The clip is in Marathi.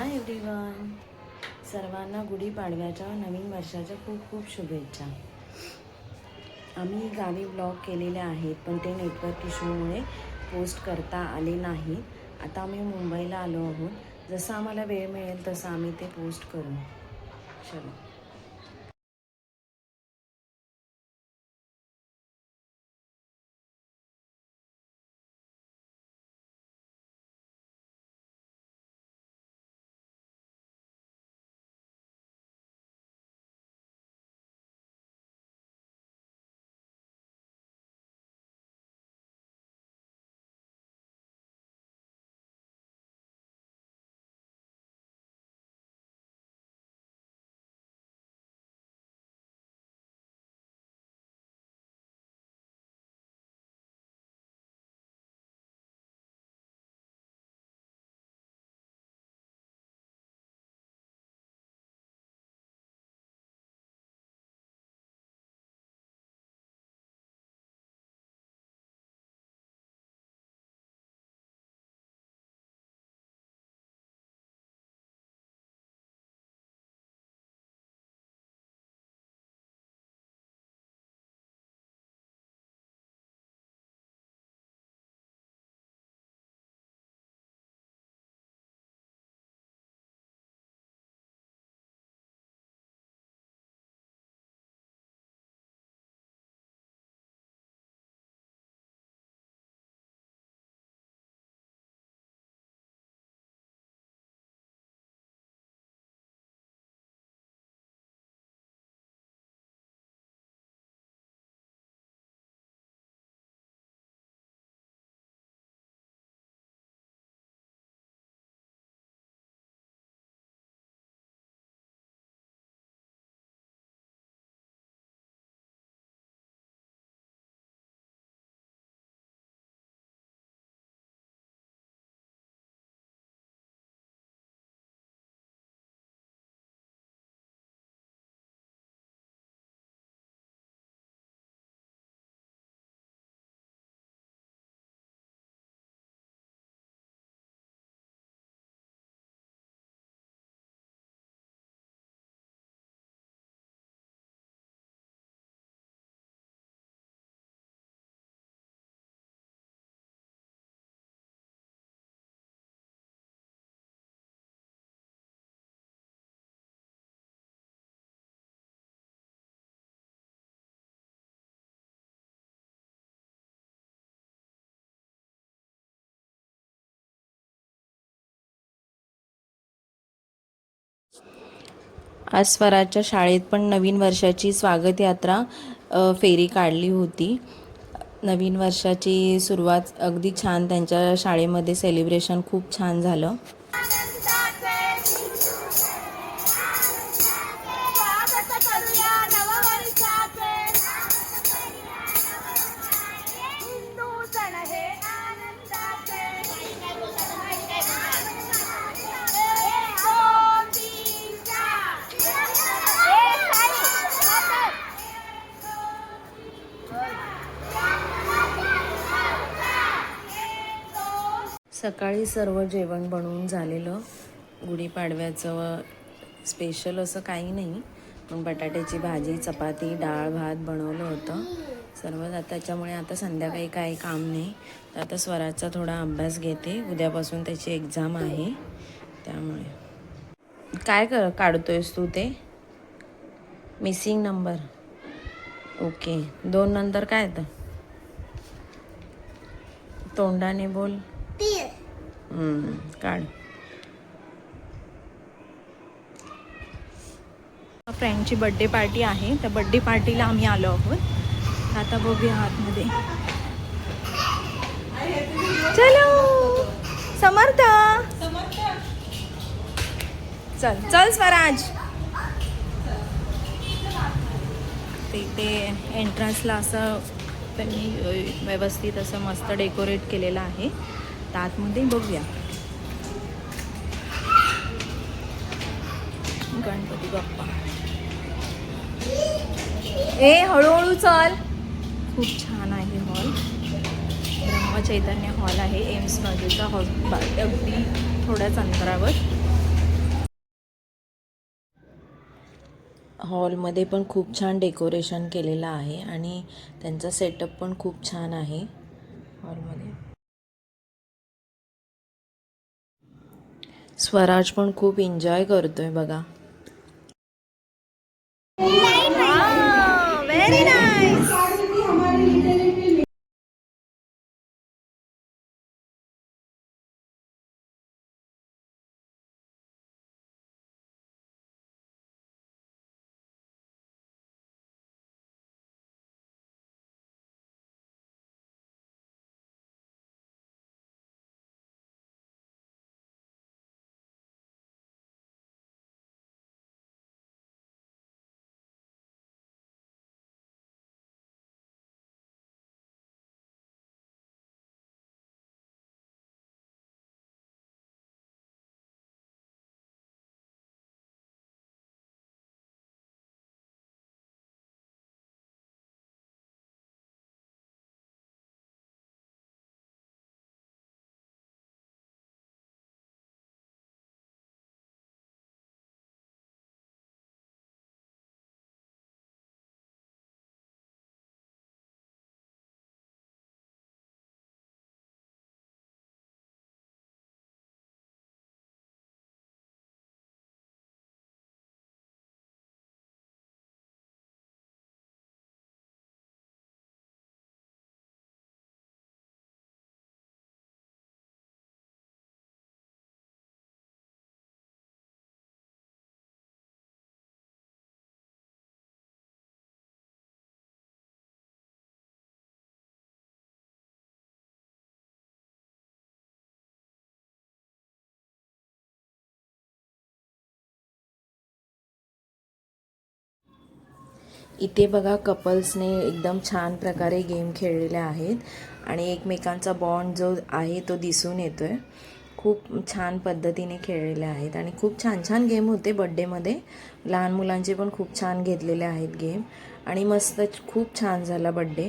हाय एव्हरीवन, सर्वांना गुढीपाडव्याच्या नवीन वर्षाच्या खूप खूप शुभेच्छा. आम्ही गावी ब्लॉग केलेले आहेत, पण ते नेटवर्क इश्यूमुळे पोस्ट करता आले नाहीत. आता आम्ही मुंबईला आलो आहोत. जसं आम्हाला वेळ मिळेल तसं आम्ही ते पोस्ट करू. चलो. आज स्वराच्या शाळेत पण नवीन वर्षाची स्वागत यात्रा फेरी काढली होती. नवीन वर्षाची सुरुवात अगदी छान त्यांच्या शाळेमध्ये सेलिब्रेशन खूप छान झालं. सकाळी सर्व जेवण बनवून झालेलं. गुढीपाडव्याचं स्पेशल असं काही नाही, पण बटाट्याची भाजी, चपाती, डाळ भात बनवलं होतं सर्व. त्याच्यामुळे आता संध्याकाळी काही काम नाही. तर आता स्वराचा थोडा अभ्यास घेते. उद्यापासून त्याची एक्झाम आहे, त्यामुळे. काय काढतोयस तू? ते मिसिंग नंबर. ओके, 2 नंतर काय येतं? तोंडाने बोल. काढ. फ्रेंडची बर्थडे पार्टी आहे, त्या बर्थडे पार्टीला आम्ही आलो आहोत. आता बघूया आतमध्ये. चलो समर्थ, चल चल स्वराज. ते एंट्रन्सला असं त्यांनी व्यवस्थित असं मस्त डेकोरेट केलेलं आहे. तर आतमध्ये बघूया. गणपती बाप्पा. हळूहळू चल. खूप छान आहे हॉल. ब्रह्मचैतन्य हॉल आहे, एम्स नजीकचा हॉल, अगदी थोड्याच अंतरावर. हॉलमध्ये पण खूप छान डेकोरेशन केलेलं आहे आणि त्यांचा सेटअप पण खूप छान आहे हॉलमध्ये. स्वराज पण खूप एन्जॉय करतोय बघा. Very nice. इथे बघा कपल्सने एकदम छान प्रकारे गेम खेळलेले आहेत आणि एकमेकांचा बॉन्ड जो आहे तो दिसून येतोय. खूप छान पद्धतीने खेळलेले आहेत आणि खूप छान छान गेम होते बड्डेमध्ये. लहान मुलांचे पण खूप छान घेतलेले आहेत गेम आणि मस्त खूप छान झाला बड्डे.